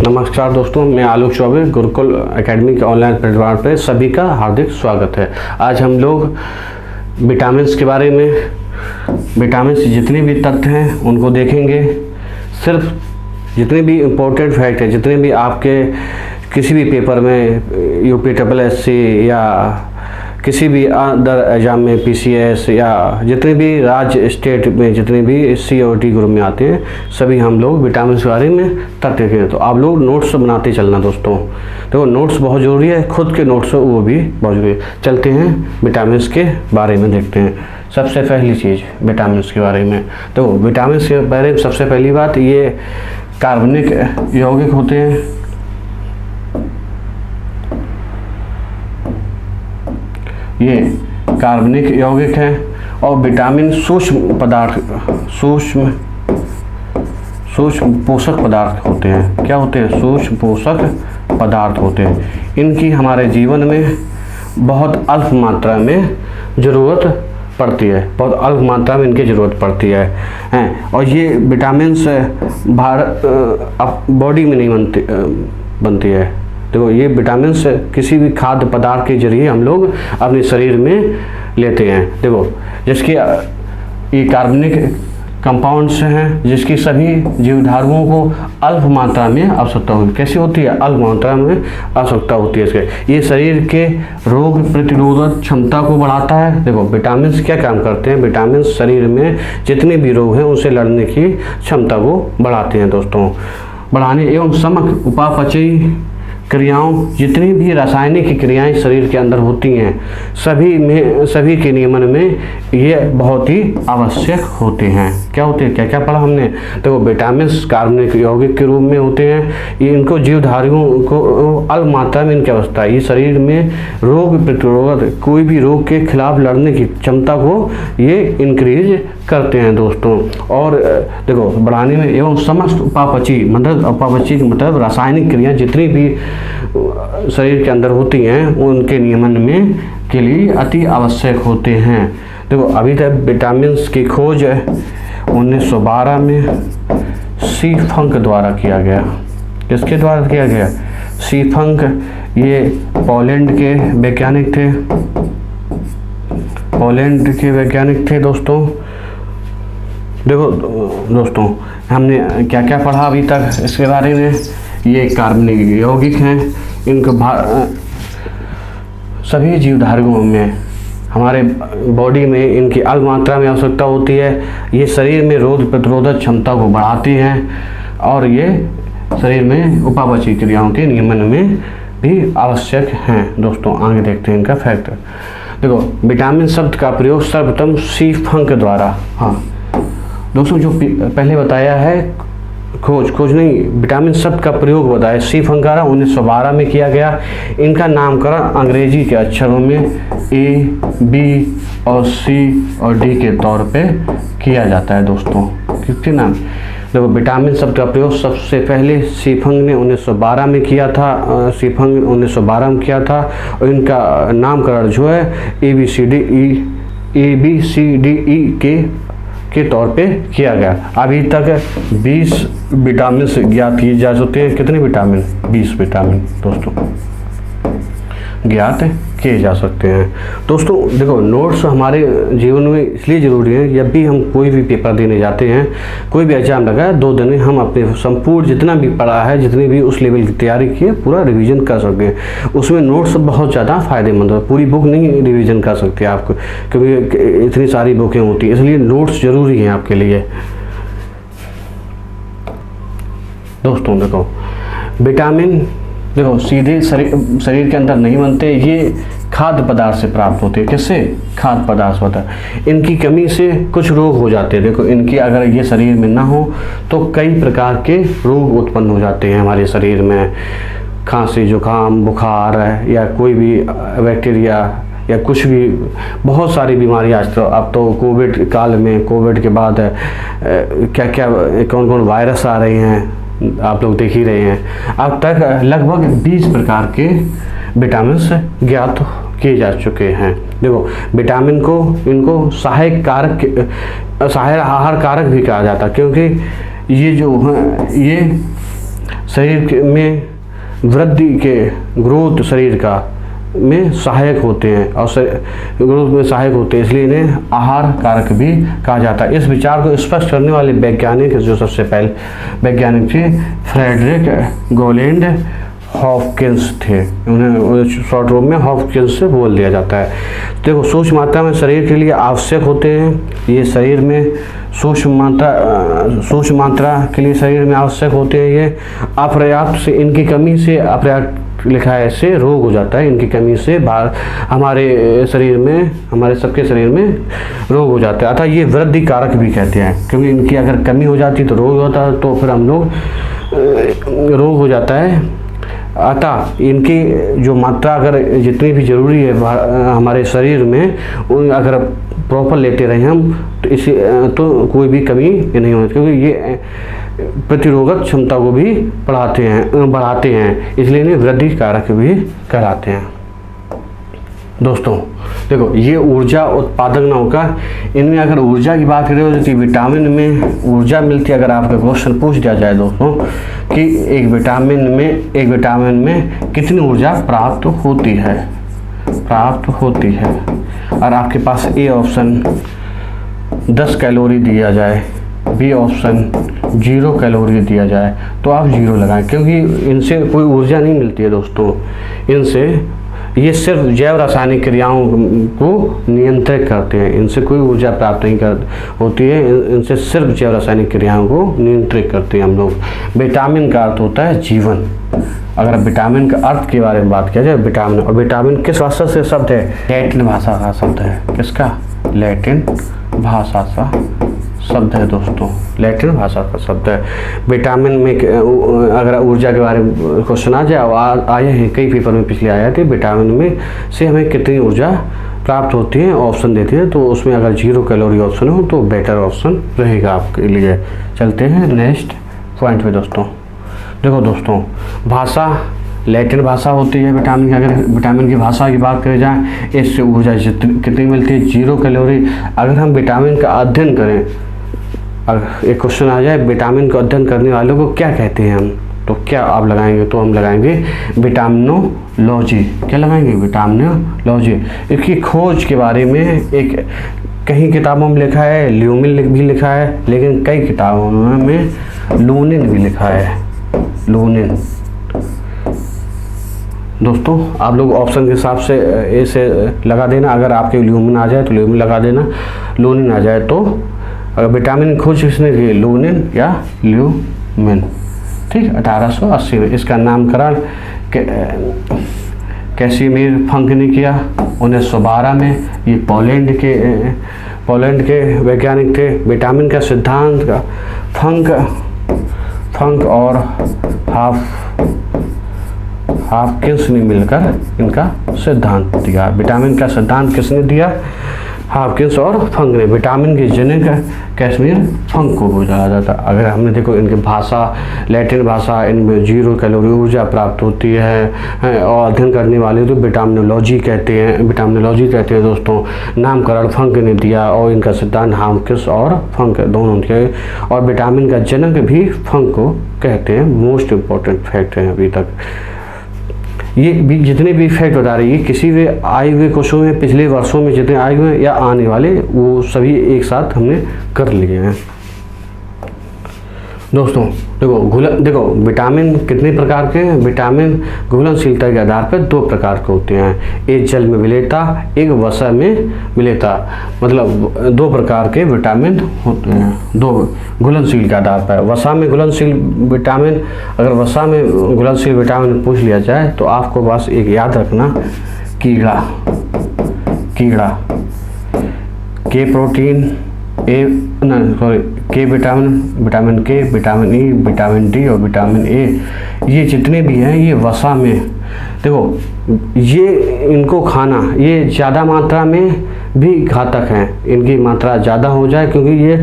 नमस्कार दोस्तों, मैं आलोक चौबे गुरुकुल एकेडमी के ऑनलाइन प्लेटफॉर्म पर सभी का हार्दिक स्वागत है। आज हम लोग विटामिन्स के बारे में, विटामिन्स जितने भी तत्व हैं उनको देखेंगे। सिर्फ जितने भी इम्पोर्टेंट फैक्ट है, जितने भी आपके किसी भी पेपर में UPSSC या किसी भी अदर एग्जाम में PCS या जितने भी राज्य स्टेट में जितने भी COT ग्रुप में आते हैं, सभी हम लोग विटामिन के बारे में तथ्य देखें। तो आप लोग नोट्स बनाते चलना दोस्तों। देखो नोट्स बहुत ज़रूरी है, खुद के नोट्स वो भी बहुत ज़रूरी है। चलते हैं विटामिन के बारे में देखते हैं। सबसे पहली चीज़ विटामिन के बारे में, तो विटामिन के बारे में सबसे पहली बात, ये कार्बनिक यौगिक होते हैं। ये कार्बनिक यौगिक हैं और विटामिन सूक्ष्म पदार्थ, सूक्ष्म पोषक पदार्थ होते हैं। क्या होते हैं? सूक्ष्म पोषक पदार्थ होते हैं। इनकी हमारे जीवन में बहुत अल्प मात्रा में ज़रूरत पड़ती है, बहुत अल्प मात्रा में इनकी ज़रूरत पड़ती है। और ये विटामिन बॉडी में नहीं बनती है। देखो ये विटामिन किसी भी खाद्य पदार्थ के जरिए हम लोग अपने शरीर में लेते हैं। देखो जिसके ये कार्बनिक कंपाउंड्स हैं, जिसकी सभी जीवधारुओं को अल्प मात्रा में आवश्यकता होती है। कैसी होती है? अल्प मात्रा में आवश्यकता होती है इसके। ये शरीर के रोग प्रतिरोधक क्षमता को बढ़ाता है। देखो विटामिन क्या काम करते हैं? विटामिन शरीर में जितने भी रोग हैं उनसे लड़ने की क्षमता को बढ़ाते हैं दोस्तों। बढ़ाने एवं समग्र उपापचयी क्रियाओं, जितनी भी रासायनिक क्रियाएं शरीर के अंदर होती हैं, सभी के नियमन में ये बहुत ही आवश्यक होते हैं। क्या होते हैं? क्या क्या पढ़ा हमने? तो विटामिन कार्बनिक यौगिक के रूप में होते हैं। ये इनको जीवधारियों को अल्प मात्रा में इनकी अवस्था है। ये शरीर में रोग प्रतिरोधक, कोई भी रोग के खिलाफ लड़ने की क्षमता को ये इंक्रीज करते हैं दोस्तों। और देखो बढ़ाने में एवं समस्त उपापचयी, मतलब रासायनिक क्रिया जितनी भी शरीर के अंदर होती हैं उनके नियमन में के लिए अति आवश्यक होते हैं। देखो अभी तक विटामिन की खोज 1912 में सी फंक द्वारा किया गया। किसके द्वारा किया गया? सी फंक। ये पोलैंड के वैज्ञानिक थे दोस्तों। देखो दोस्तों हमने क्या क्या पढ़ा अभी तक इसके बारे में। ये कार्बनिक यौगिक हैं, इनको सभी जीवधारुओं में, हमारे बॉडी में इनकी अल्प मात्रा में आवश्यकता होती है। ये शरीर में रोग प्रतिरोधक क्षमता को बढ़ाती हैं और ये शरीर में उपापचयी क्रियाओं के नियमन में भी आवश्यक हैं दोस्तों। आगे देखते हैं इनका फैक्ट। देखो विटामिन शब्द का प्रयोग सर्वप्रथम सी फंक द्वारा, हाँ दोस्तों जो पहले बताया है, खोज नहीं, विटामिन शब्द का प्रयोग बताया सी फंक द्वारा 1912 में किया गया। इनका नामकरण अंग्रेजी के अक्षरों में A, B और C और D के तौर पे किया जाता है दोस्तों। किसके नाम? देखो विटामिन शब्द का प्रयोग सबसे पहले सी फंक ने 1912 में किया था। $1912 में किया था और इनका नामकरण जो है ABCDE के तौर पे किया गया। अभी तक 20 विटामिन ज्ञात किए जा चुके हैं। कितने विटामिन? 20 विटामिन दोस्तों ज्ञात किए जा सकते हैं। दोस्तों देखो नोट्स हमारे जीवन में इसलिए ज़रूरी है, जब भी हम कोई भी पेपर देने जाते हैं, कोई भी एग्जाम लगा है, 2 दिन में हम अपने संपूर्ण जितना भी पढ़ा है, जितनी भी उस लेवल की तैयारी की है, पूरा रिवीजन कर सकते हैं। उसमें नोट्स बहुत ज़्यादा फायदेमंद है। पूरी बुक नहीं रिवीजन कर सकते आपको, क्योंकि इतनी सारी बुकें होती हैं, इसलिए नोट्स ज़रूरी हैं आपके लिए दोस्तों। देखो विटामिन देखो सीधे शरीर के अंदर नहीं बनते, ये खाद्य पदार्थ से प्राप्त होते हैं। किससे? खाद्य पदार्थ होता है। इनकी कमी से कुछ रोग हो जाते हैं। देखो इनकी अगर ये शरीर में ना हो तो कई प्रकार के रोग उत्पन्न हो जाते हैं हमारे शरीर में। खांसी, जुकाम, बुखार या कोई भी बैक्टीरिया या कुछ भी, बहुत सारी बीमारियाँ आज तो, अब तो कोविड काल में, कोविड के बाद क्या क्या कौन कौन वायरस आ रहे हैं आप लोग देख ही रहे हैं। अब तक लगभग 20 प्रकार के विटामिन ज्ञात किए जा चुके हैं। देखो विटामिन को इनको सहायक आहार कारक भी कहा जाता है, क्योंकि ये जो है ये शरीर में वृद्धि के ग्रोथ शरीर का में सहायक होते हैं और ग्रोथ में सहायक होते हैं, इसलिए इन्हें आहार कारक भी कहा जाता है। इस विचार को स्पष्ट करने वाले वैज्ञानिक जो सबसे पहले वैज्ञानिक थे फ्रेडरिक गोलेंड हॉपकिंस थे। उन्हें शॉर्ट रूप में हॉपकिंस से बोल दिया जाता है। देखो सूक्ष्म मात्रा में शरीर के लिए आवश्यक होते हैं। ये शरीर में सूक्ष्म मात्रा के लिए शरीर में आवश्यक होते हैं। ये अपर्याप्त से इनकी कमी से अपर्याप्त लिखा है से रोग हो जाता है। इनकी कमी से हमारे शरीर में हमारे सबके शरीर में रोग हो जाता है। अतः ये वृद्धि कारक भी कहते हैं, क्योंकि इनकी अगर कमी हो जाती तो रोग होता है, तो फिर हम लोग रोग हो जाता है। अतः इनकी जो मात्रा अगर जितनी भी ज़रूरी है हमारे शरीर में, अगर प्रॉपर लेते रहे हम तो कोई भी कमी नहीं होती, क्योंकि ये प्रतिरोधक क्षमता को भी बढ़ाते हैं, इसलिए इन्हें वृद्धि कारक भी कहलाते हैं। दोस्तों देखो ये ऊर्जा उत्पादक न होकर इनमें अगर ऊर्जा की बात करें तो विटामिन में ऊर्जा मिलती है। अगर आपका क्वेश्चन पूछ दिया जाए दोस्तों कि एक विटामिन में कितनी ऊर्जा प्राप्त होती है और आपके पास ए ऑप्शन 10 कैलोरी दिया जाए, बी ऑप्शन 0 कैलोरी दिया जाए, तो आप 0 लगाएं, क्योंकि इनसे कोई ऊर्जा नहीं मिलती है दोस्तों। इनसे ये सिर्फ जैव रासायनिक क्रियाओं को नियंत्रित करते हैं, इनसे कोई ऊर्जा प्राप्त नहीं होती है। इनसे सिर्फ जैव रासायनिक क्रियाओं को नियंत्रित करते हैं हम लोग। विटामिन का अर्थ होता है जीवन। अगर विटामिन का अर्थ के बारे में बात किया जाए, विटामिन, और विटामिन किस भाषा से शब्द है? लैटिन भाषा का शब्द है। किसका? लैटिन भाषा का शब्द है दोस्तों, लैटिन भाषा का शब्द है। विटामिन में अगर ऊर्जा के बारे में क्वेश्चन आ जाए, आए हैं कई पेपर में पिछले आया थे, विटामिन में से हमें कितनी ऊर्जा प्राप्त होती है ऑप्शन देती है, तो उसमें अगर 0 कैलोरी ऑप्शन हो तो बेटर ऑप्शन रहेगा आपके लिए। चलते हैं नेक्स्ट पॉइंट पे दोस्तों। देखो दोस्तों भाषा लैटिन भाषा होती है विटामिन की। अगर विटामिन की भाषा की बात करी जाए, इससे ऊर्जा कितनी मिलती है? 0 कैलोरी। अगर हम विटामिन का अध्ययन करें, अगर एक क्वेश्चन आ जाए विटामिन का अध्ययन करने वालों को क्या कहते हैं हम, तो क्या आप लगाएंगे? तो हम लगाएंगे विटामिनोलॉजी। क्या लगाएंगे? विटामिनोलॉजी। इसकी खोज के बारे में एक कई किताबों में लिखा है, ल्यूमिन भी लिखा है, लेकिन कई किताबों में लूनिन भी लिखा है, लूनिन। दोस्तों आप लोग ऑप्शन के हिसाब से इसे लगा देना। अगर आपके ल्यूमिन आ जाए तो ल्यूमिन लगा देना, लूनिन आ जाए तो अगर विटामिन खोज किसने की? लूनिन या ल्यूमिन। ठीक, 1880 में। इसका नामकरण कैसिमिर फंक ने किया 1912 में। ये पोलैंड के वैज्ञानिक थे। विटामिन का सिद्धांत का फंक और हॉपकिंस ने मिलकर इनका सिद्धांत दिया। विटामिन का सिद्धांत किसने दिया? हॉपकिंस और फंक ने। विटामिन के जनक कैसिमिर फंक को बोला जाता। अगर हमने देखो इनकी भाषा लैटिन भाषा, इनमें 0 कैलोरी ऊर्जा प्राप्त होती है और अध्ययन करने वाले तो विटामिनोलॉजी कहते हैं दोस्तों। नामकरण फंक ने दिया और इनका सिद्धांत हॉपकिंस और फंक दोनों के। और विटामिन का जनक भी फंक को कहते हैं। मोस्ट इम्पोर्टेंट फैक्ट है अभी तक। ये भी जितने भी फैक्ट बता रही है किसी भी आए हुए क्वेश्चन में पिछले वर्षों में जितने आए हुए या आने वाले, वो सभी एक साथ हमने कर लिए हैं दोस्तों। देखो विटामिन कितने प्रकार के हैं? विटामिन घुलनशीलता के आधार पर 2 प्रकार के होते हैं, एक जल में विलेयता, एक वसा में विलेयता। मतलब 2 प्रकार के विटामिन होते हैं, 2 घुलनशील के आधार पर। वसा में घुलनशील विटामिन, अगर वसा में घुलनशील विटामिन पूछ लिया जाए तो आपको बस एक याद रखना, कीड़ा, के प्रोटीन, के विटामिन के, विटामिन ई, विटामिन डी और विटामिन ए, ये जितने भी हैं ये वसा में। देखो ये इनको खाना ये ज़्यादा मात्रा में भी घातक हैं। इनकी मात्रा ज़्यादा हो जाए क्योंकि ये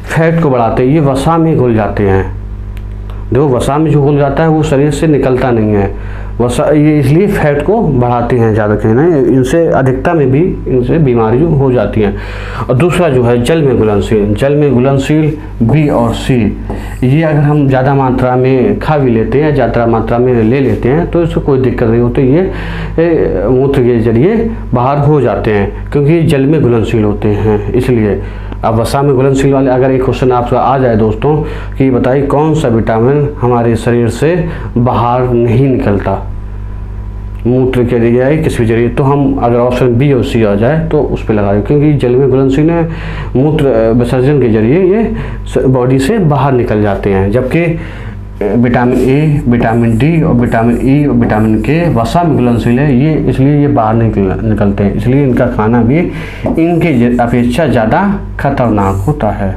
फैट को बढ़ाते हैं, ये वसा में घुल जाते हैं। देखो वसा में जो घुल जाता है वो शरीर से निकलता नहीं है, वसा ये इसलिए फैट को बढ़ाते हैं ज़्यादा कहना है, इनसे अधिकता में भी इनसे बीमारी हो जाती हैं। और दूसरा जो है जल में घुलनशील बी और सी, ये अगर हम ज़्यादा मात्रा में खा भी लेते हैं, ज़्यादा मात्रा में ले लेते हैं तो इससे कोई दिक्कत नहीं होती, ये मूत्र के जरिए बाहर हो जाते हैं क्योंकि जल में घुलनशील होते हैं। इसलिए अब वसा में घुलनशील वाले अगर एक क्वेश्चन आपसे आ जाए दोस्तों कि बताइए कौन सा विटामिन हमारे शरीर से बाहर नहीं निकलता मूत्र के जरिए किसी भी जरिए, तो हम अगर ऑप्शन बी और सी आ जाए तो उस पर लगाए, क्योंकि जल में घुलनशील है, मूत्र विसर्जन के जरिए ये बॉडी से बाहर निकल जाते हैं। जबकि विटामिन ए, विटामिन डी और विटामिन ई और विटामिन के वसा में घुलनशील है, ये इसलिए ये बाहर निकलते हैं, इसलिए इनका खाना भी इनके अपेक्षा ज़्यादा खतरनाक होता है।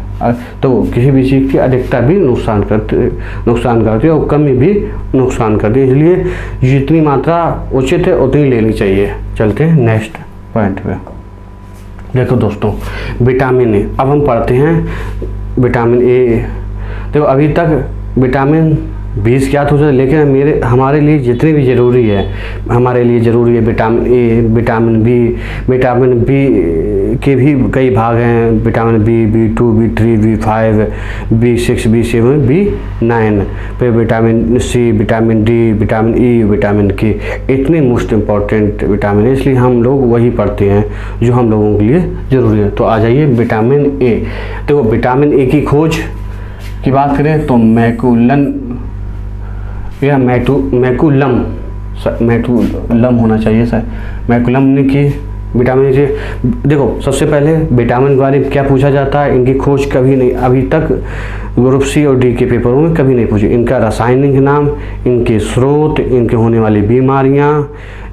तो किसी भी चीज़ की अधिकता भी नुकसान करती है और कमी भी नुकसान करती है, इसलिए जितनी मात्रा उचित है उतनी लेनी चाहिए। चलते हैं नेक्स्ट पॉइंट पे। देखो दोस्तों विटामिन ए, अब हम पढ़ते हैं विटामिन ए। देखो अभी तक विटामिन 20 ज्ञात हो जाए, लेकिन हमारे लिए जितने भी ज़रूरी है, हमारे लिए ज़रूरी है विटामिन ए, विटामिन बी के भी कई भाग हैं, vitamin B, B2, B3, B5, B6, B7, B9, फिर vitamin C, vitamin D, vitamin E, vitamin K, इतने मोस्ट इम्पॉर्टेंट विटामिन है, इसलिए हम लोग वही पढ़ते हैं जो हम लोगों के लिए ज़रूरी है। तो आ जाइए विटामिन ए। तो विटामिन ए की खोज की बात करें तो मैकुलम होना चाहिए सर, मैकुलम ने की विटामिन से। देखो सबसे पहले विटामिन के बारे में क्या पूछा जाता है, इनकी खोज कभी नहीं, अभी तक ग्रुप सी और डी के पेपरों में कभी नहीं पूछी। इनका रासायनिक नाम, इनके स्रोत, इनके होने वाली बीमारियां,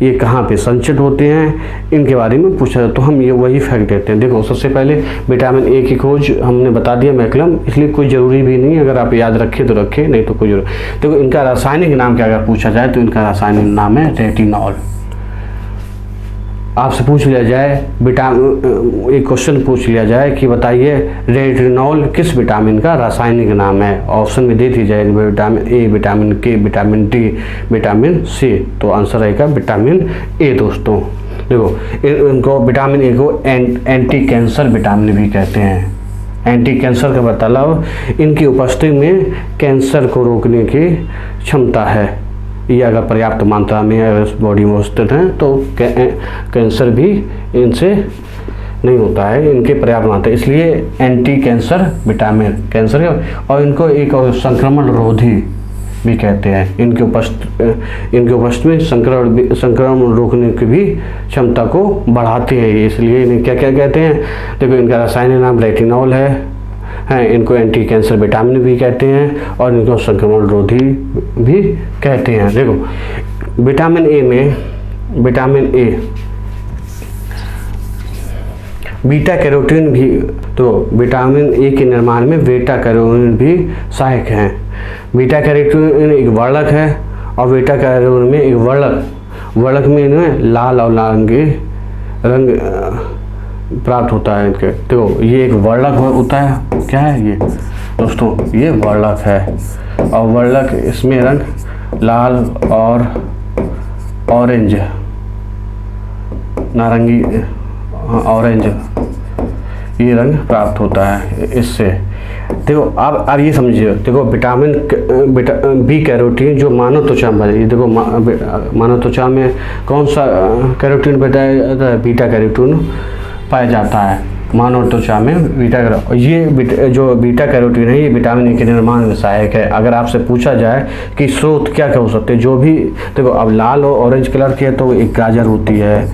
ये कहाँ पे संचित होते हैं, इनके बारे में पूछा जाता है, तो हम ये वही फैक्ट देते हैं। देखो सबसे पहले विटामिन ए की खोज हमने बता दिया मैकुलम, इसलिए कोई ज़रूरी भी नहीं, अगर आप याद रखें तो रखें, नहीं तो कोई जरूरी। देखो इनका रासायनिक नाम क्या अगर पूछा जाए तो इनका रासायनिक नाम है रेटिनॉल। आपसे पूछ लिया जाए एक क्वेश्चन पूछ लिया जाए कि बताइए रेटिनॉल किस विटामिन का रासायनिक नाम है, ऑप्शन में दे दी जाए विटामिन ए, विटामिन के, विटामिन डी, विटामिन सी, तो आंसर रहेगा विटामिन ए दोस्तों। देखो इनको विटामिन ए को एंटी कैंसर विटामिन भी कहते हैं। एंटी कैंसर का मतलब इनकी उपस्थिति में कैंसर को रोकने की क्षमता है, ये अगर पर्याप्त मात्रा में अगर बॉडी में स्थित हैं तो कैंसर भी इनसे नहीं होता है, इनके पर्याप्त मात्रा, इसलिए एंटी कैंसर विटामिन कैंसर, और इनको एक और संक्रमण रोधी भी कहते हैं। इनके उपस्थिति में संक्रमण रोकने की भी क्षमता को बढ़ाते हैं, इसलिए इन्हें क्या क्या कहते हैं। देखो इनका रासायनिक नाम रेटिनॉल है, इनको एंटी कैंसर विटामिन भी कहते हैं और इनको संक्रमण रोधी भी कहते हैं। देखो विटामिन ए में बीटा कैरोटीन भी, तो विटामिन ए के निर्माण में बीटा कैरोटीन भी सहायक हैं। बीटा कैरोटीन एक वर्णक है और बीटा कैरोटीन में एक वर्णक में इनमें लाल और नारंगी रंग प्राप्त होता है इनके। तो ये एक वर्णक होता है, क्या है ये दोस्तों, ये वर्णक है और वर्णक इसमें रंग लाल और ऑरेंज, नारंगी ऑरेंज ये रंग प्राप्त होता है इससे। देखो अब ये समझिए, देखो विटामिन बी कैरोटीन जो मानव त्वचा में, देखो मानव त्वचा में कौन सा कैरोटीन बताया जाता है, बीटा कैरोटीन पाया जाता है मानव त्वचा में। ये जो बीटा कैरोटीन है ये विटामिन ए के निर्माण में सहायक है। अगर आपसे पूछा जाए कि स्रोत क्या क्या हो सकते हैं, जो भी देखो अब लाल और ऑरेंज कलर के है तो एक गाजर होती है,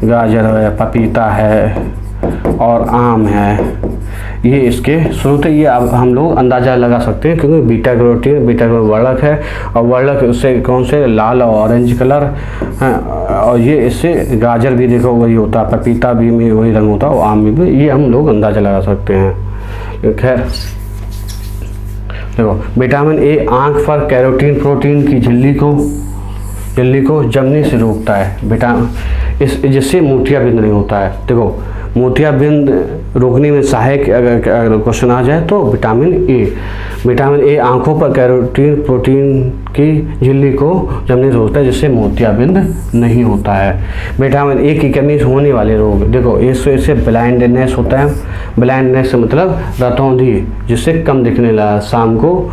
गाजर है, पपीता है और आम है, ये इसके स्रोत है। ये अब हम लोग अंदाज़ा लगा सकते हैं क्योंकि बीटा कैरोटीन वर्णक है और वर्णक उससे कौन से लाल और ऑरेंज कलर हैं, और ये इससे गाजर भी देखो वही होता है, पपीता भी में वही रंग होता है और आम में भी, ये हम लोग अंदाज़ा लगा सकते हैं। खैर देखो विटामिन ए आँख पर कैरोटीन प्रोटीन की झिल्ली को जमने से रोकता है, जिससे मोतियाबिंद नहीं होता है। देखो मोतियाबिंद रोकने में सहायक अगर क्वेश्चन आ जाए तो विटामिन ए आंखों पर कैरोटीन प्रोटीन की झिल्ली को जमने से होता है, जिससे मोतियाबिंद नहीं होता है। विटामिन ए की कमी से होने वाले रोग, देखो इससे ब्लाइंडनेस होता है। ब्लाइंडनेस से मतलब रतौंधी, जिससे कम दिखने लगा, शाम को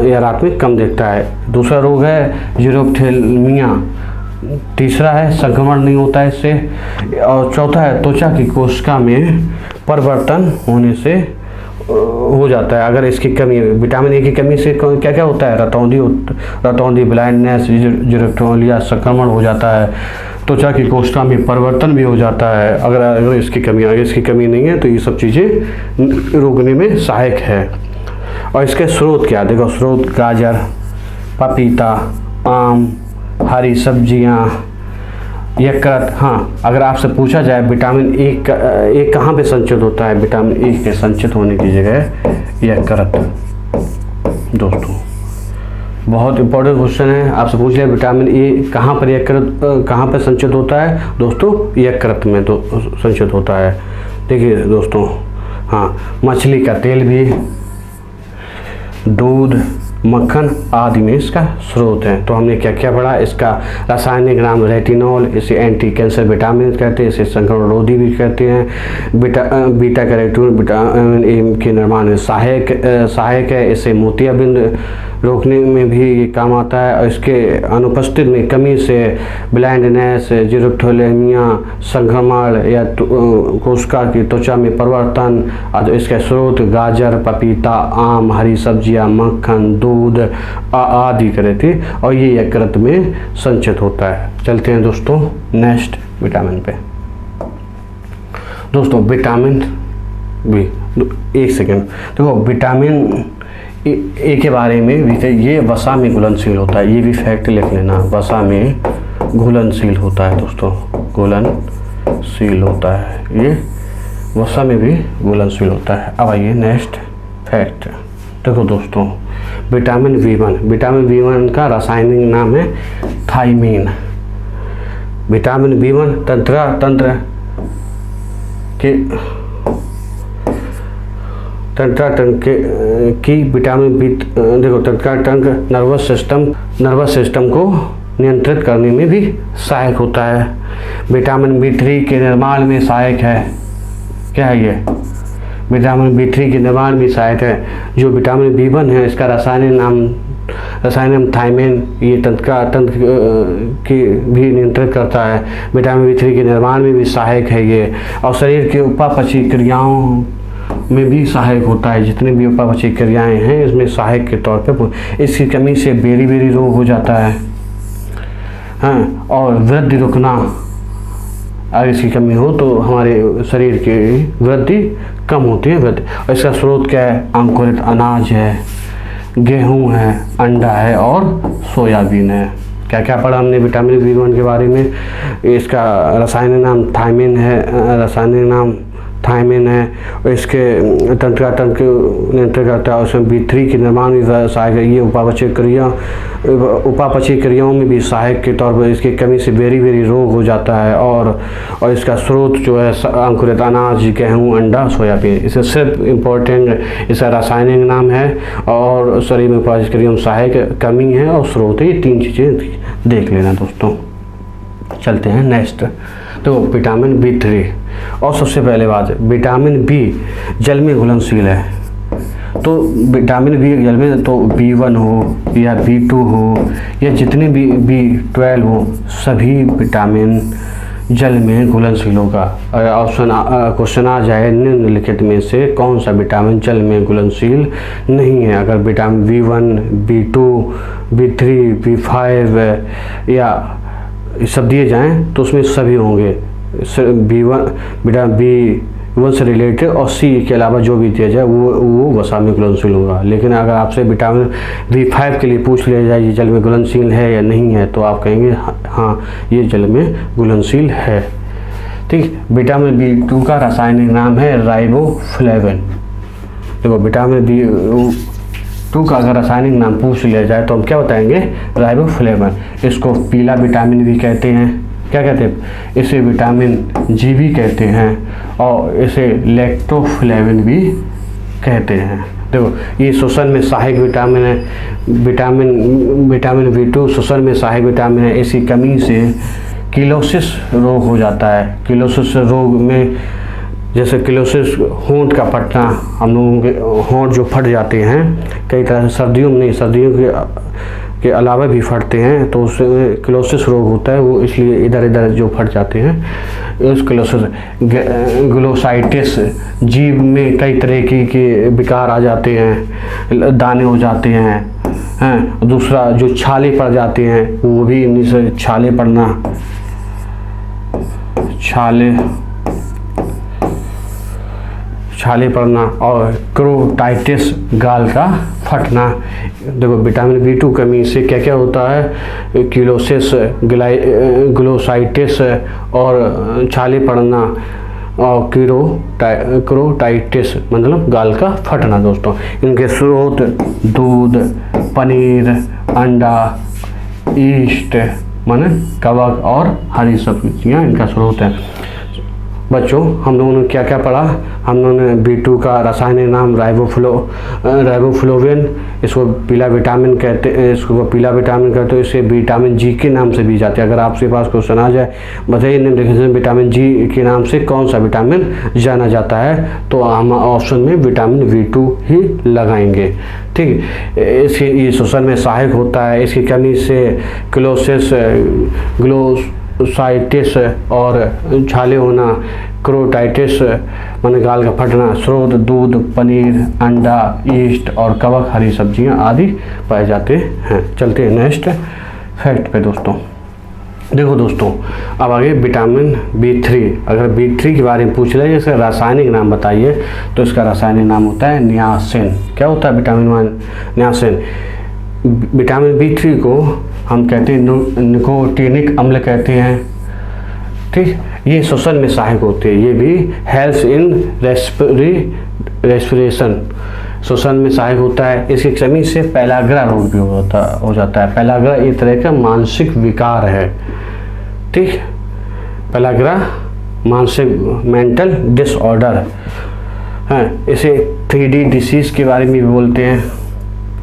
या रात में कम दिखता है। दूसरा रोग है जीरोप्थेल्मिया। तीसरा है संक्रमण नहीं होता है इससे। और चौथा है त्वचा की कोशिका में परिवर्तन होने से हो जाता है अगर इसकी कमी। विटामिन ए की कमी से क्या क्या होता है? रतौंधी, ब्लाइंडनेस, जीरोप्थेल्मिया, संक्रमण हो जाता है, त्वचा की कोशिका में परिवर्तन भी हो जाता है अगर इसकी कमी नहीं है तो ये सब चीज़ें रोकने में सहायक है। और इसके स्रोत क्या? देखो स्रोत गाजर, पपीता, आम, हरी सब्जियां, यकृत। हाँ, अगर आपसे पूछा जाए विटामिन ए कहाँ पे संचित होता है, विटामिन ए के संचित होने की जगह यकृत। दोस्तों बहुत इंपॉर्टेंट क्वेश्चन है, आपसे पूछ लिया विटामिन ए कहाँ पर संचित होता है? दोस्तों यकृत में तो संचित होता है। देखिए दोस्तों, हाँ, मछली का तेल भी, दूध, मक्खन आदि में इसका स्रोत है। तो हमने क्या क्या पढ़ा? इसका रासायनिक नाम रेटिनॉल, इसे एंटी कैंसर विटामिन कहते हैं, इसे संक्रमण रोधी भी कहते हैं। बीटा कैरोटीन विटामिन ए के निर्माण में सहायक है, इसे मोतियाबिंद रोकने में भी ये काम आता है। और इसके अनुपस्थित में कमी से ब्लाइंडनेस, जीरोप्थेल्मिया, संक्रमण या कोशिका की त्वचा में परिवर्तन। इसके स्रोत गाजर, पपीता, आम, हरी सब्जियां, मक्खन, दूध आदि कहते हैं, और ये यकृत में संचित होता है। चलते हैं दोस्तों नेक्स्ट विटामिन पे। दोस्तों विटामिन बी, एक सेकेंड, देखो विटामिन ए के बारे में ये वसा में घुलनशील होता है, ये भी फैक्ट लिख लेना, वसा में घुलनशील होता है। दोस्तों घुलनशील होता है, ये वसा में भी घुलनशील होता है। अब आइए नेक्स्ट फैक्ट। देखो दोस्तों विटामिन बी1 का रासायनिक नाम है थायमीन। विटामिन बी1 तंत्र की विटामिन बी, देखो तंत्र नर्वस सिस्टम को नियंत्रित करने में भी सहायक होता है। विटामिन बी3 के निर्माण में सहायक है। क्या है ये? विटामिन बी3 के निर्माण में सहायक है। जो विटामिन बी1 है इसका रासायनिक नाम थायमीन, ये तंत्र की भी नियंत्रित करता है। विटामिन बी3 के निर्माण में भी सहायक है ये, और शरीर की उपापचयी क्रियाओं में भी सहायक होता है। जितनी भी उपापचयी क्रियाएं हैं इसमें सहायक के तौर पे। इसकी कमी से बेरी रोग हो जाता है, हाँ, और वृद्धि रुकना। अगर इसकी कमी हो तो हमारे शरीर की वृद्धि कम होती है। और इसका स्रोत क्या है? अंकुरित अनाज है, गेहूं है, अंडा है और सोयाबीन है। क्या क्या पढ़ा हमने विटामिन बी1 के बारे में? इसका रासायनिक नाम थायमीन है, और इसके तंत्र नियंत्रित करता है। उसमें बी3 के निर्माण में सहायक है। ये उपापचयी क्रियाओं में भी सहायक के तौर पर इसकी कमी से बेरी रोग हो जाता है। और इसका स्रोत जो है अंकुरित अनाज, गेहूँ, अंडा, सोयाबीन। इसे सिर्फ इम्पोर्टेंट इसका रासायनिक नाम है और शरीर में उपापचयी क्रियाओं में सहायक, कमी है और स्रोत है। ये 3 चीज़ें देख लेना दोस्तों। चलते हैं नेक्स्ट। तो विटामिन बी3, और सबसे पहले बात, विटामिन बी जल में घुलनशील है। तो विटामिन बी जल में, तो बी1 हो या बी2 हो या जितने भी बी12 हो, सभी विटामिन जल में घुलनशील होगा। क्वेश्चन आ जाए निम्नलिखित में से कौन सा विटामिन जल में घुलनशील नहीं है? अगर विटामिन बी1, बी2, बी3, बी5 या सब दिए जाएं तो उसमें सभी होंगे। विटामिन बी1 से रिलेटेड और सी के अलावा जो भी दिया जाए वो वसा में घुलनशील होगा। लेकिन अगर आपसे विटामिन बी5 के लिए पूछ लिया जाए ये जल में घुलनशील है या नहीं है, तो आप कहेंगे हाँ ये जल में घुलनशील है। ठीक। विटामिन बी2 का रासायनिक नाम है राइबोफ्लेविन। देखो विटामिन बी2 का अगर रासायनिक नाम पूछ लिया जाए तो हम क्या बताएंगे? राइबोफ्लेविन। इसको पीला विटामिन भी कहते हैं, क्या कहते हैं, इसे विटामिन जी भी कहते हैं और इसे लैक्टोफ्लेविन भी कहते हैं। देखो ये श्वसन में सहायक विटामिन है, विटामिन B2 श्वसन में सहायक विटामिन है। इसकी कमी से किलोसिस रोग हो जाता है। किलोसिस रोग में जैसे किलोसिस होंठ का फटना, हम लोगों के होंठ जो फट जाते हैं कई तरह से, सर्दियों में नहीं, सर्दियों के अलावा भी फटते हैं, तो उससे किलोसिस रोग होता है, वो इसलिए इधर इधर जो फट जाते हैं उस किलोसिस। ग्लोसाइटिस, जीभ में कई तरह के विकार आ जाते हैं, दाने हो जाते हैं। दूसरा जो छाले पड़ जाते हैं, वो भी इन्हीं से छाले पड़ना, छाले पड़ना और क्रोटाइटिस, गाल का फटना। देखो विटामिन B2 कमी से क्या क्या होता है, किलोसिस, ग्लोसाइटिस और छाले पड़ना और क्रोटाइटिस मतलब गाल का फटना। दोस्तों इनके स्रोत दूध, पनीर, अंडा, ईस्ट माने कवक और हरी सब्जियां इनका स्रोत है। बच्चों हम लोगों ने क्या क्या पढ़ा, हम लोगों ने B2 का रासायनिक नाम राइबोफ्लोविन, इसको पीला विटामिन कहते हैं, इसको पीला विटामिन कहते हैं। इसे विटामिन जी के नाम से भी जाते हैं। अगर आपके पास क्वेश्चन आ जाए, बताइए निम्नलिखित विटामिन जी के नाम से कौन सा विटामिन जाना जाता है, तो हम ऑप्शन में विटामिन B2 ही लगाएंगे। ठीक, इसके ये श्वसन में सहायक होता है। इसकी कमी से किलोसिस, ग्लोसाइटिस और छाले होना, क्रोटाइटिस माने गाल का फटना, स्रोत दूध, पनीर, अंडा, ईस्ट और कवक, हरी सब्जियां आदि पाए जाते हैं। चलते हैं नेक्स्ट फैक्ट पे दोस्तों। देखो दोस्तों अब आगे विटामिन B3, अगर B3 के बारे में पूछ ले इसका रासायनिक नाम बताइए, तो इसका रासायनिक नाम होता है नियासिन। क्या होता है विटामिन नियासिन। विटामिन B3 को हम कहते हैं निकोटीनिक अम्ल कहते हैं। ठीक, ये श्वसन में सहायक होते हैं। ये भी हेल्प्स इन रेस्पिरेशन, श्वसन में सहायक होता है। इसकी कमी से पैलाग्रा रोग भी हो जाता है। पैलाग्रा एक तरह का मानसिक विकार है। ठीक, पैलाग्रा मानसिक मेंटल डिसऑर्डर है। इसे 3D डिसीज के बारे में भी बोलते हैं।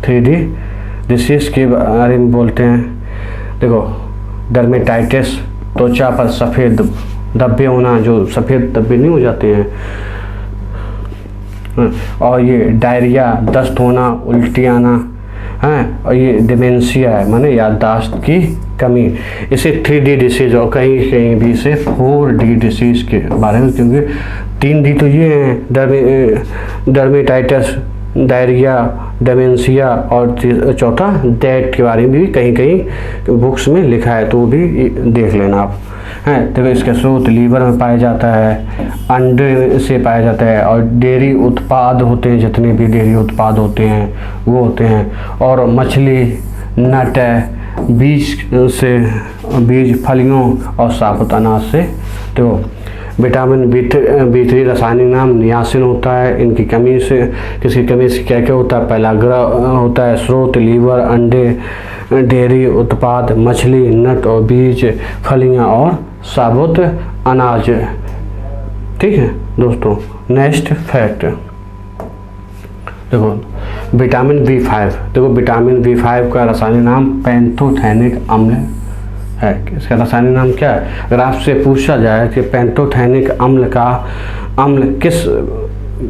3D डिसीज के बारे में बोलते हैं। देखो डर्मेटाइटिस, त्वचा पर सफ़ेद धब्बे होना, जो सफ़ेद धब्बे नहीं हो जाते हैं, और ये डायरिया, दस्त होना, उल्टी आना है, और ये डिमेंशिया है माने याददाश्त की कमी। इसे 3D डिसीज और कहीं कहीं भी इसे 4D डिसीज के बारे में, क्योंकि 3D तो ये हैं डर्मेटाइटिस, डायरिया, डिमेंशिया और चौथा डेट के बारे में भी कहीं कहीं बुक्स में लिखा है, तो वो भी देख लेना आप। हैं तो इसका स्रोत लीवर में पाया जाता है, अंडे से पाया जाता है, और डेयरी उत्पाद होते हैं, जितने भी डेयरी उत्पाद होते हैं वो होते हैं, और मछली, नट, बीज, फलियों और साबुत अनाज से। तो विटामिन B3 रासायनिक नाम नियासिन होता है। इनकी कमी से, किसकी कमी से क्या क्या होता है, पैलाग्रा होता है। स्रोत लीवर, अंडे, डेयरी उत्पाद, मछली, नट और बीज, फलियां और साबुत अनाज। ठीक है दोस्तों, नेक्स्ट फैक्ट देखो विटामिन B5। देखो विटामिन B5 का रासायनिक नाम पैंथोथेनिक अम्ल है। इसका रासायनिक नाम क्या है। अगर आपसे पूछा जाए कि पैंथोथेनिक अम्ल किस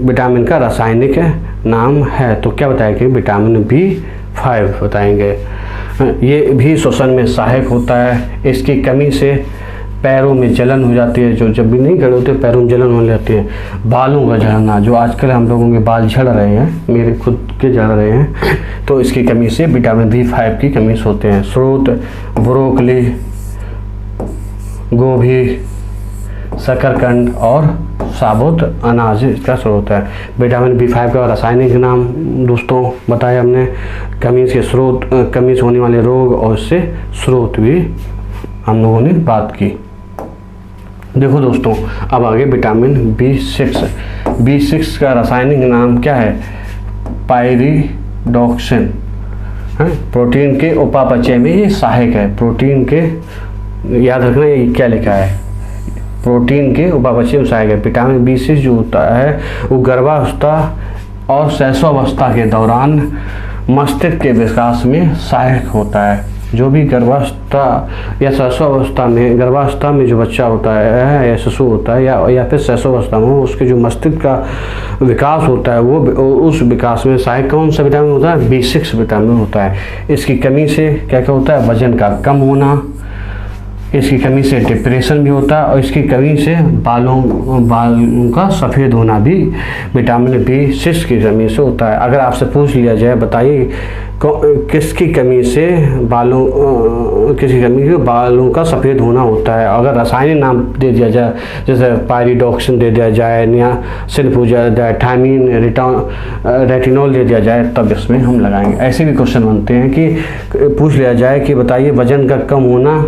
विटामिन का रासायनिक नाम है, तो क्या बताएंगे, विटामिन B5 बताएंगे। ये भी श्वसन में सहायक होता है। इसकी कमी से पैरों में जलन हो जाती है, जो जब भी नहीं खड़े होते पैरों में जलन होने लगती है। बालों का झड़ना, जो आजकल हम लोगों के बाल झड़ रहे हैं, मेरे खुद के झड़ रहे हैं, तो इसकी कमी से विटामिन B5 की कमी से होते हैं। स्रोत ब्रोकली, गोभी, शकरकंद और साबुत अनाज इसका स्रोत है। विटामिन B5 का रासायनिक नाम दोस्तों बताया हमने। कमी से स्रोत, कमी से होने वाले रोग और इससे स्रोत भी हम लोगों ने बात की। देखो दोस्तों अब आगे विटामिन B6 का रासायनिक नाम क्या है, पायरिडॉक्सिन है। प्रोटीन के उपापचय में ये सहायक है। प्रोटीन के याद रखना ये क्या लिखा है, प्रोटीन के उपापचय में सहायक है। विटामिन B6 जो होता है वो गर्भावस्था और शैशवावस्था के दौरान मस्तिष्क के विकास में सहायक होता है। जो भी गर्भावस्था या शैशवावस्था में, गर्भावस्था में जो बच्चा होता है या शिशु होता है या फिर शैशवावस्था में, उसके जो मस्तिष्क का विकास होता है वो उस विकास में सहायक कौन सा विटामिन होता है, B6 विटामिन होता है। इसकी कमी से क्या क्या होता है, वजन का कम होना, इसकी कमी से डिप्रेशन भी होता है और इसकी कमी से बालों का सफ़ेद होना भी विटामिन B6 की कमी से होता है। अगर आपसे पूछ लिया जाए बताइए किसकी कमी से बालों का सफ़ेद होना होता है, अगर रासायनिक नाम दे दिया जाए जैसे पायरिडॉक्सिन दे दिया जाए, नियासिन पूजा जाए, थायमीन, रेटिनॉल दे दिया जाए, तब इसमें हम लगाएंगे। ऐसे भी क्वेश्चन बनते हैं कि पूछ लिया जाए कि बताइए वजन का कम होना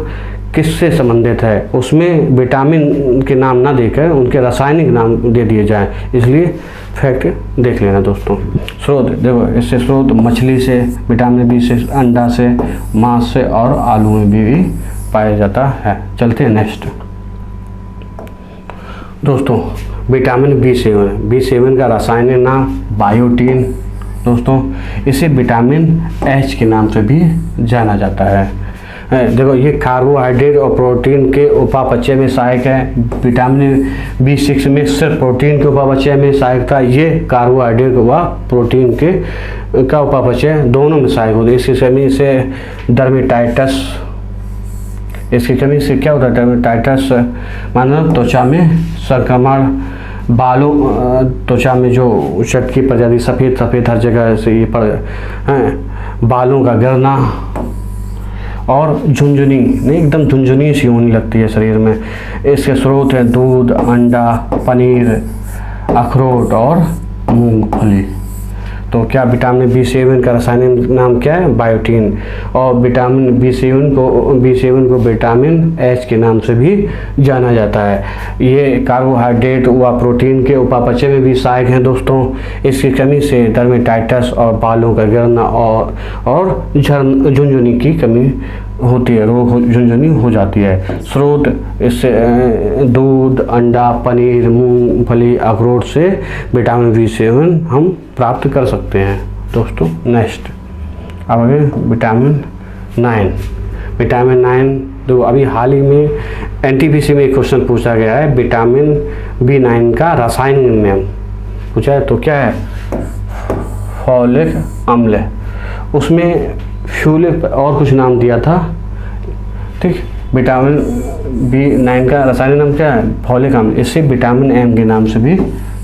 किससे संबंधित है, उसमें विटामिन के नाम ना देकर उनके रासायनिक नाम दे दिए जाएं, इसलिए फैक्ट देख लेना दोस्तों। स्रोत देखो, इससे स्रोत मछली से विटामिन B6, अंडा से, मांस से और आलू में भी पाया जाता है। चलते हैं नेक्स्ट दोस्तों, विटामिन B7 का रासायनिक नाम बायोटीन दोस्तों, इसे विटामिन H के नाम से भी जाना जाता है। देखो ये कार्बोहाइड्रेट और प्रोटीन के उपापचय में सहायक है। विटामिन B6 में सिर्फ प्रोटीन के उपापचय में सहायक था, ये कार्बोहाइड्रेट व प्रोटीन का उपापचय दोनों में सहायक होता है। इसकी कमी से डर्मेटाइटिस, इसकी कमी से क्या होता है, डर्मेटाइटिस मानो त्वचा में संक्रमण, बालों त्वचा में जो चटकी पड़ जाती, सफ़ेद हर जगह से ये पड़ बालों का गिरना और झुंझुनी, नहीं एकदम झुंझुनी सी होने लगती है शरीर में। इसके स्रोत हैं दूध, अंडा, पनीर, अखरोट और मूंगफली। तो क्या विटामिन B7 का रासायनिक नाम क्या है, बायोटीन, और विटामिन B7 को विटामिन H के नाम से भी जाना जाता है। ये कार्बोहाइड्रेट व प्रोटीन के उपापचय में भी सहायक हैं दोस्तों। इसकी कमी से डर्मेटाइटिस और बालों का गिरना और झुनझुनी की कमी होती है, झुनझुनी हो जाती है। स्रोत इससे दूध, अंडा, पनीर, मूंगफली, अखरोट से विटामिन B7 हम प्राप्त कर सकते हैं दोस्तों। नेक्स्ट अब आगे विटामिन 9 तो अभी हाल ही में NTPC में एक क्वेश्चन पूछा गया है, विटामिन B9 का रासायनिक नाम पूछा है। तो क्या है, फॉलिक अम्ल, उसमें फ्यूलिक और कुछ नाम दिया था, ठीक। विटामिन B9 का रासायनिक नाम क्या है, फॉलिक अम्ल, इसे विटामिन M के नाम से भी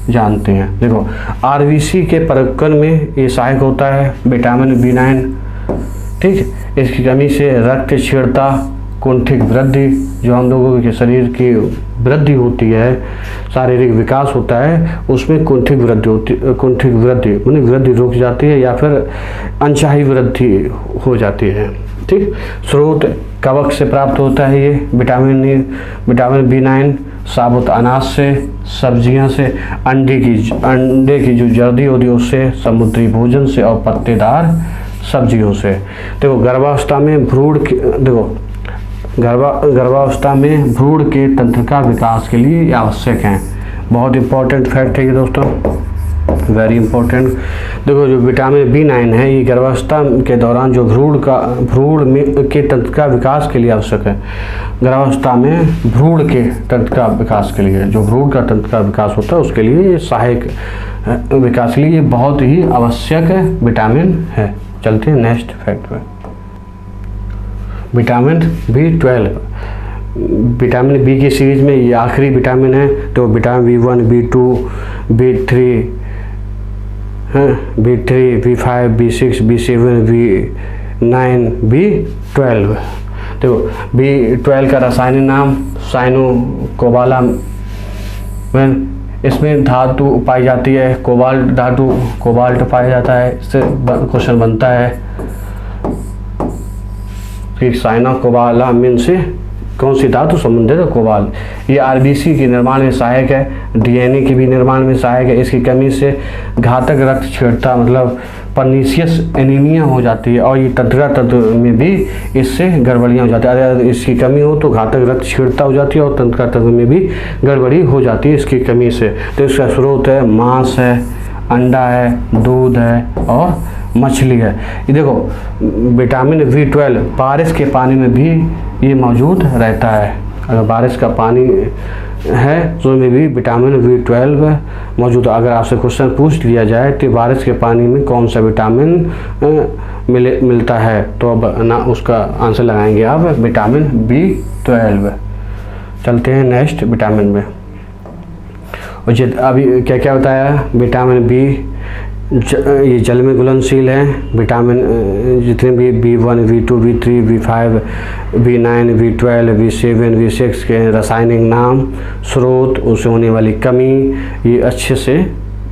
जानते हैं। देखो RBC के परिवर्तन में ये सहायक होता है विटामिन B9, ठीक। इसकी कमी से रक्त क्षीणता, कुंठित वृद्धि, जो हम लोगों के शरीर की वृद्धि होती है, शारीरिक विकास होता है, उसमें कुंठित वृद्धि माने वृद्धि रुक जाती है या फिर अनचाही वृद्धि हो जाती है, ठीक। स्रोत कवक से प्राप्त होता है ये विटामिन B9 साबुत अनाज से, सब्जियां से, अंडे की जो जर्दी होती है उससे, समुद्री भोजन से और पत्तेदार सब्जियों से। देखो गर्भावस्था में भ्रूण के तंत्रिका विकास के लिए आवश्यक हैं। बहुत इंपॉर्टेंट फैक्ट है ये दोस्तों, वेरी इंपॉर्टेंट। देखो जो विटामिन B9 है ये गर्भावस्था के दौरान जो भ्रूण के तंत्रिका विकास के लिए आवश्यक है। गर्भावस्था में भ्रूण के तंत्रिका विकास के लिए, जो भ्रूण का तंत्रिका विकास होता है उसके लिए सहायक विकास के लिए बहुत ही आवश्यक विटामिन है। चलते हैं नेक्स्ट फैक्ट पे। विटामिन B12, विटामिन B की सीरीज में ये आखिरी विटामिन है। तो vitamin B1, B2, B3, B5, B6, B7, B9, B12। देखो B12 का रासायनिक नाम साइनोकोबालामिन, इसमें धातु पाई जाती है, कोबाल्ट पाया जाता है। इससे क्वेश्चन बनता है कि साइनोकोबालामिन से कौन सी धातु संबंधित है, कोबाल्ट। ये RBC के निर्माण में सहायक है, DNA के भी निर्माण में सहायक है। इसकी कमी से घातक रक्त क्षीणता मतलब परनीशियस एनीमिया हो जाती है और ये तंत्रिका तंत्र में भी इससे गड़बड़ियाँ हो जाती है। अगर इसकी कमी हो तो घातक रक्त क्षीणता हो जाती है और तंत्रिका तंत्र में भी गड़बड़ी हो जाती है इसकी कमी से। तो इसका स्रोत है मांस है, अंडा है, दूध है और मछली है। ये देखो विटामिन B12 बारिश के पानी में भी ये मौजूद रहता है। अगर बारिश का पानी है तो उसमें भी विटामिन B12 मौजूद है। अगर आपसे क्वेश्चन पूछ लिया जाए कि बारिश के पानी में कौन सा विटामिन मिलता है तो अब ना उसका आंसर लगाएंगे आप विटामिन B12। चलते हैं नेक्स्ट विटामिन में। और अभी क्या क्या बताया, विटामिन बी ये जल में घुलनशील है। विटामिन जितने भी B1, B2, B3, B5, B9, B12, B7, B6 के रासायनिक नाम, स्रोत, उससे होने वाली कमी, ये अच्छे से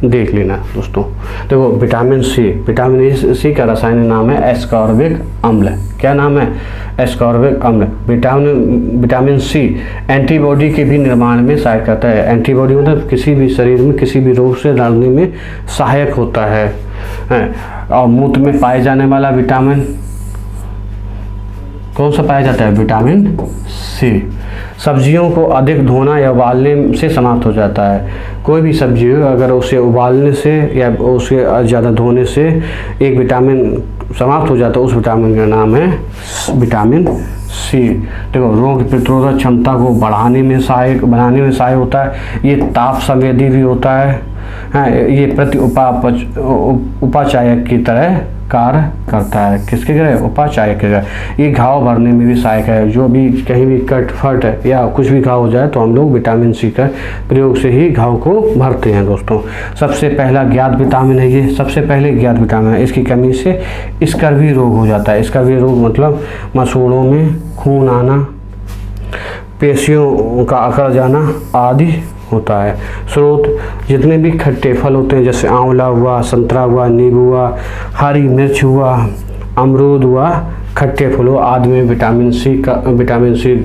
देख लेना दोस्तों। देखो विटामिन सी का रासायनिक नाम है एस्कॉर्बिक अम्ल। क्या नाम है? एस्कॉर्बिक अम्ल। विटामिन सी एंटीबॉडी के भी निर्माण में सहायक करता है। एंटीबॉडी मतलब किसी भी शरीर में किसी भी रोग से लड़ने में सहायक होता है। और मूत्र में पाए जाने वाला विटामिन कौन सा पाया जाता है? Vitamin C. सब्जियों को अधिक धोना या उबालने से समाप्त हो जाता है। कोई भी सब्जी हो अगर उसे उबालने से या उसे ज़्यादा धोने से एक विटामिन समाप्त हो जाता है, उस विटामिन का नाम है विटामिन सी। देखो रोग प्रतिरोधक क्षमता को बनाने में सहायक होता है। ये ताप संवेदी भी होता है। ये प्रति उपाचायक की तरह कार्य करता है। किसके तरह? उपाचायक के तरह। ये घाव भरने में भी सहायक है। जो भी कहीं भी कट फट या कुछ भी घाव हो जाए तो हम लोग विटामिन सी का प्रयोग से ही घाव को भरते हैं दोस्तों। सबसे पहला ज्ञात विटामिन है ये, सबसे पहले ज्ञात विटामिन है। इसकी कमी से स्कर्वी रोग हो जाता है। स्कर्वी रोग मतलब मसूड़ों में खून आना, पेशियों का अकड़ जाना आदि होता है। स्रोत जितने भी खट्टे फल होते हैं जैसे आंवला हुआ, संतरा हुआ, नींबू हुआ, हरी मिर्च हुआ, अमरूद हुआ, खट्टे फलों आदि में विटामिन सी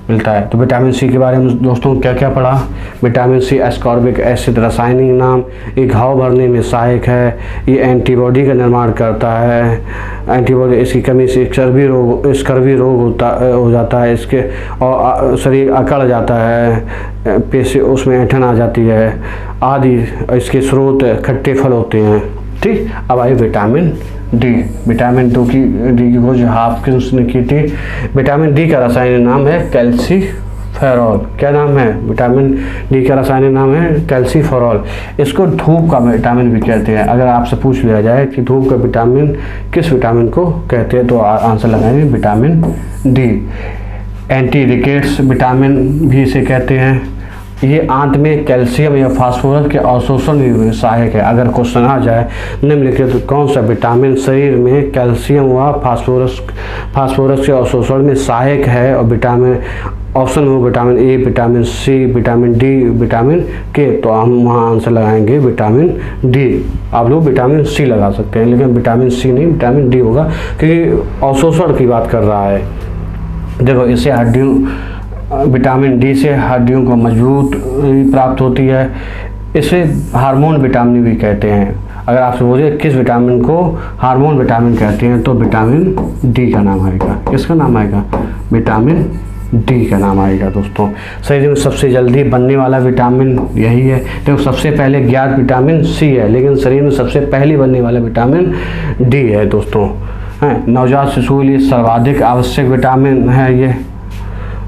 मिलता है। तो विटामिन सी के बारे में दोस्तों क्या क्या पढ़ा? विटामिन सी एस्कॉर्बिक एसिड रासायनिक नाम, ये घाव भरने में सहायक है। ये एंटीबॉडी का निर्माण करता है। एंटीबॉडी इसकी कमी से स्कर्वी रोग हो जाता है इसके, और शरीर अकड़ जाता है, पेशी उसमें ऐंठन आ जाती है आदि। इसके स्रोत खट्टे फल होते हैं। ठीक, अब आइए विटामिन डी। विटामिन डी की खोज हॉपकिंस ने की थी। विटामिन डी का रासायनिक नाम है कैल्सीफेरॉल। क्या नाम है? विटामिन डी का रासायनिक नाम है कैल्सीफेरॉल। इसको धूप का विटामिन भी कहते हैं। अगर आपसे पूछ लिया जाए कि धूप का विटामिन किस विटामिन को कहते हैं तो आंसर लगाएंगे vitamin D. Anti rickets vitamin भी इसे कहते हैं। ये आंत में कैल्शियम या फास्फोरस के अवशोषण में सहायक है। अगर क्वेश्चन आ जाए निम्नलिखित तो कौन सा विटामिन शरीर में कैल्शियम व फास्फोरस के अवशोषण में सहायक है और विटामिन ऑप्शन हो vitamin A, vitamin C, vitamin D, vitamin K, तो हम वहाँ आंसर लगाएंगे विटामिन डी। आप लोग विटामिन सी लगा सकते हैं लेकिन विटामिन सी नहीं, विटामिन डी होगा क्योंकि अवशोषण की बात कर रहा है। देखो इससे विटामिन डी से हड्डियों को मजबूत प्राप्त होती है। इसे हार्मोन विटामिन भी कहते हैं। अगर आपसे पूछे किस विटामिन को हार्मोन विटामिन कहते हैं तो विटामिन डी का नाम आएगा। किसका नाम आएगा? विटामिन डी का नाम आएगा दोस्तों। शरीर में सबसे जल्दी बनने वाला विटामिन यही है। देखो सबसे पहले ज्ञात विटामिन सी है लेकिन शरीर में सबसे पहले बनने वाला विटामिन डी है दोस्तों। नवजात शिशु के लिए सर्वाधिक आवश्यक विटामिन है ये,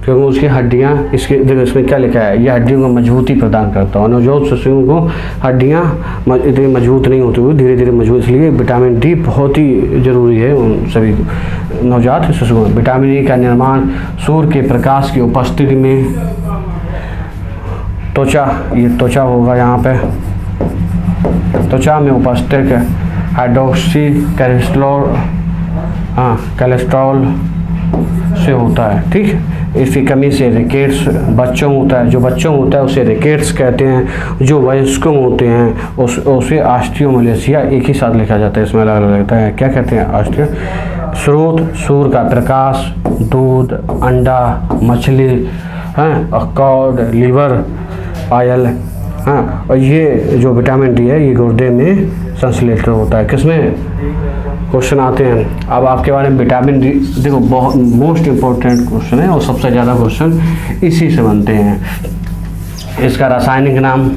क्योंकि उसकी हड्डियाँ देखो इसमें क्या लिखा है, ये हड्डियों को मजबूती प्रदान करता है। नवजात शिशुओं को हड्डियाँ इतनी मजबूत नहीं होती हुई धीरे धीरे मजबूत, इसलिए विटामिन डी बहुत ही ज़रूरी है उन सभी नवजात शिशुओं में। विटामिन ई का निर्माण सूर्य के प्रकाश की उपस्थिति में त्वचा होगा। यहाँ पे त्वचा में उपस्थित हाइड्रोक्सी कोलेस्ट्रॉल से होता है। ठीक, इसकी कमी से रिकेट्स बच्चों होता है, जो बच्चों होता है उसे रिकेट्स कहते हैं। जो वयस्कों होते हैं उसे ऑस्टियोमलेशिया एक ही साथ लिखा जाता है, इसमें अलग अलग लगता है। क्या कहते हैं? ऑस्टियो। स्रोत सूर्य का प्रकाश, दूध, अंडा, मछली, कॉड, लीवर ऑयल। और ये जो विटामिन डी है ये गुर्दे में संश्लेषित होता है। किसमें क्वेश्चन आते हैं। अब आपके बारे में विटामिन डी, देखो बहुत मोस्ट इम्पोर्टेंट क्वेश्चन है और सबसे ज़्यादा क्वेश्चन इसी से बनते हैं। इसका रासायनिक नाम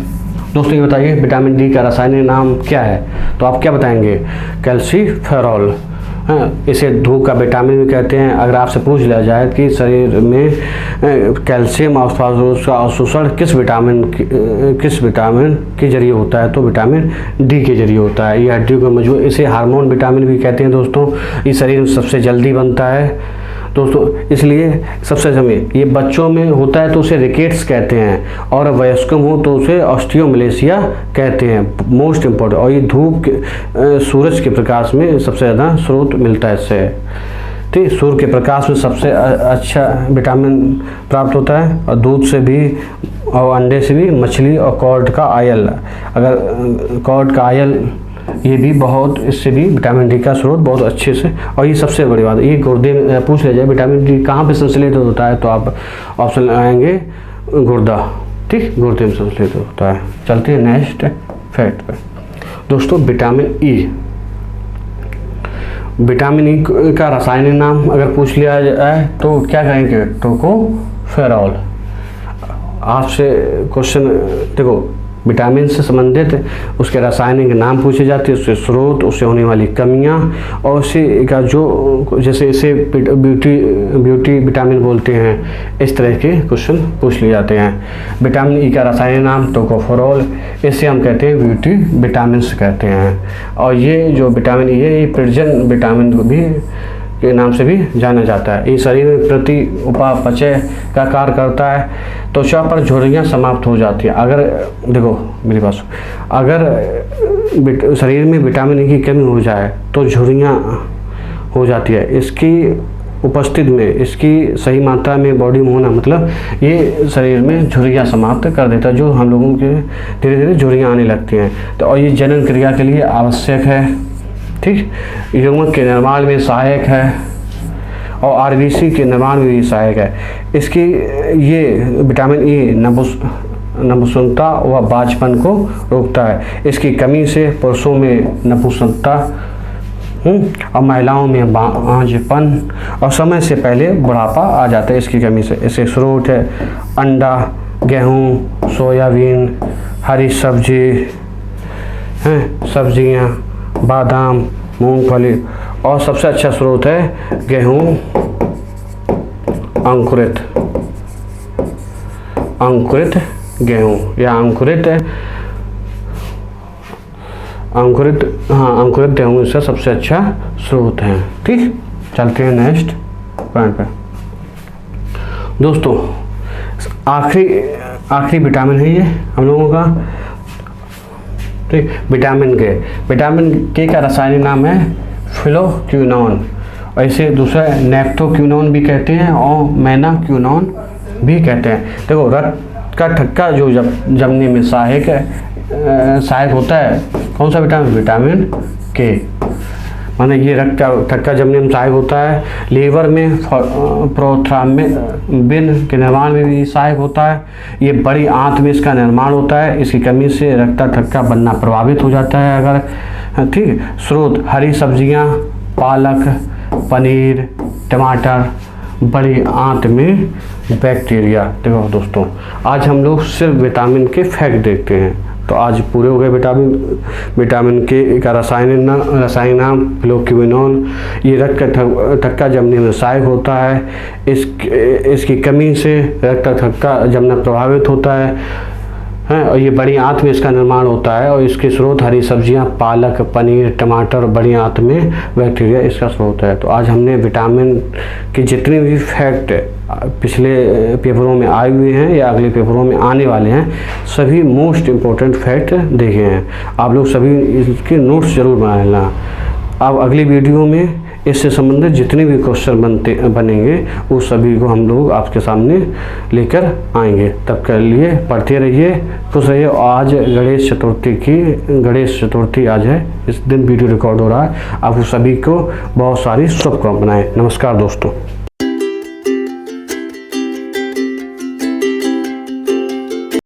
दोस्तों ये बताइए, विटामिन डी का रासायनिक नाम क्या है? तो आप क्या बताएंगे? कैल्सीफेरॉल। हाँ, इसे धूप का विटामिन भी कहते हैं। अगर आपसे पूछ लिया जाए कि शरीर में कैल्शियम और फास्फोरस का अवशोषण किस विटामिन के जरिए होता है, तो विटामिन डी के जरिए होता है। ये हड्डियों को मजबूत, इसे हार्मोन विटामिन भी कहते हैं दोस्तों। ये शरीर में सबसे जल्दी बनता है दोस्तों, इसलिए सबसे जमीन ये बच्चों में होता है तो उसे रिकेट्स कहते हैं, और वयस्कों में हो तो उसे ऑस्टियोमलेशिया कहते हैं। मोस्ट इम्पोर्टेंट, और ये धूप के सूरज के प्रकाश में सबसे ज़्यादा स्रोत मिलता है इससे। ठीक, सूर्य के प्रकाश में सबसे अच्छा विटामिन प्राप्त होता है, और दूध से भी और अंडे से भी, मछली और कॉड का आयल, अगर कॉड का आयल ये भी बहुत, इससे भी विटामिन डी का स्रोत बहुत अच्छे से। और ये सबसे बड़ी बात, ये गुर्दे में पूछ लिया जाए विटामिन डी कहाँ पे संश्लेषित होता है, तो आप ऑप्शन आएंगे गुर्दा। ठीक, गुर्दे में संश्लेषित होता है। चलते हैं नेक्स्ट फैक्ट पे दोस्तों। विटामिन ई, विटामिन ई का रासायनिक नाम अगर पूछ लिया जाए तो क्या कहेंगे? टोकोफेरॉल। आपसे क्वेश्चन देखो, विटामिन से संबंधित उसके रासायनिक नाम पूछे जाते हैं, उसके स्रोत, उससे होने वाली कमियां, और उसे का जो, जैसे इसे ब्यूटी विटामिन बोलते हैं, इस तरह के क्वेश्चन पूछ लिए जाते हैं। विटामिन ई का रासायनिक नाम टोकोफेरॉल, इसे हम कहते हैं ब्यूटी विटामिन कहते हैं। और ये जो विटामिन ई है, ये प्रिजन विटामिन को भी के नाम से भी जाना जाता है। ये शरीर में प्रति उपापचय का कार्य करता है। त्वचा पर झुर्रियाँ समाप्त हो जाती है। अगर देखो मेरी बात, अगर शरीर में विटामिन ई की कमी हो जाए तो झुर्रियाँ हो जाती है। इसकी उपस्थिति में, इसकी सही मात्रा में बॉडी में होना, मतलब ये शरीर में झुर्रियाँ समाप्त कर देता है, जो हम लोगों के धीरे धीरे झुर्रियाँ आने लगती हैं। तो और ये जनन क्रिया के लिए आवश्यक है। ठीक, यौगिक के निर्माण में सहायक है, और आरबीसी के निर्माण में भी सहायक है। इसकी ये विटामिन ई नपुंसकता व बाझपन को रोकता है। इसकी कमी से पुरुषों में नपुंसकता और महिलाओं में बांझपन और समय से पहले बुढ़ापा आ जाता है इसकी कमी से। इसके स्रोत है अंडा, गेहूँ, सोयाबीन, हरी सब्जी हैं, सब्जियाँ, बादाम, मूंगफली, और सबसे अच्छा स्रोत है गेहूँ, अंकुरित गेहूँ या अंकुरित गेहूँ इसका सबसे अच्छा स्रोत है। ठीक, चलते हैं नेक्स्ट पॉइंट पे दोस्तों। आखिरी विटामिन है ये हम लोगों का। ठीक, विटामिन के का रासायनिक नाम है फिलोक्विनोन, और इसे दूसरा नेप्थोक्विनोन भी कहते हैं और मैनाक्विनोन भी कहते हैं। देखो, रक्त का थक्का जो जमने में सहायक होता है, कौन सा विटामिन? विटामिन के। माने ये रक्त का थक्का जमने में सहायक होता है। लीवर में प्रोथ्रोम्बिन के निर्माण में भी सहायक होता है। ये बड़ी आंत में इसका निर्माण होता है। इसकी कमी से रक्त थक्का बनना प्रभावित हो जाता है अगर। ठीक, स्रोत हरी सब्जियां, पालक, पनीर, टमाटर, बड़ी आंत में बैक्टीरिया। देखो दोस्तों, आज हम लोग सिर्फ विटामिन के फैक्ट देखते हैं, तो आज पूरे हो गए विटामिन के का रासायनिक नाम फिलोक्विनोन। ये रक्त का थक्का जमने में सहायक होता है। इसकी कमी से रक्त थक्का जमना प्रभावित होता है और ये बड़ी आंत में इसका निर्माण होता है। और इसके स्रोत हरी सब्जियां, पालक, पनीर, टमाटर, बड़ी आंत में बैक्टीरिया इसका स्रोत है। तो आज हमने विटामिन के जितने भी फैक्ट पिछले पेपरों में आए हुए हैं या अगले पेपरों में आने वाले हैं, सभी मोस्ट इम्पोर्टेंट फैक्ट देखे हैं। आप लोग सभी इसके नोट्स जरूर बना लेना। अब अगली वीडियो में इससे संबंधित जितने भी क्वेश्चन बनेंगे वो सभी को हम लोग आपके सामने लेकर आएंगे। तब के लिए पढ़ते रहिए, खुश रहिए। आज गणेश चतुर्थी आज है, इस दिन वीडियो रिकॉर्ड हो रहा है। आप सभी को बहुत सारी शुभकामनाएं। नमस्कार दोस्तों।